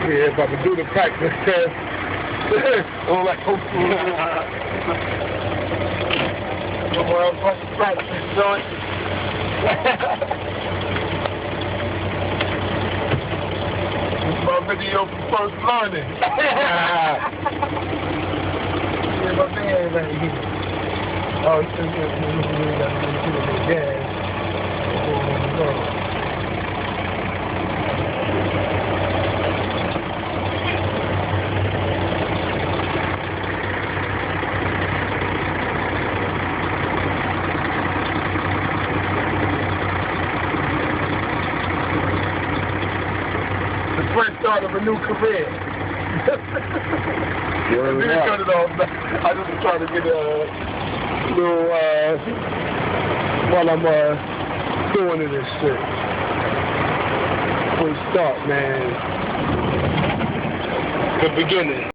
here, about to do the practice test. I'm like, oh, well, what's the practice, son? This is my video for first learning. Yeah, my man right here. Oh, it's just gas. The fresh start of a new career. Let me cut it off. I just was trying to get a little, while I'm doing it and shit. First start, man. The beginning.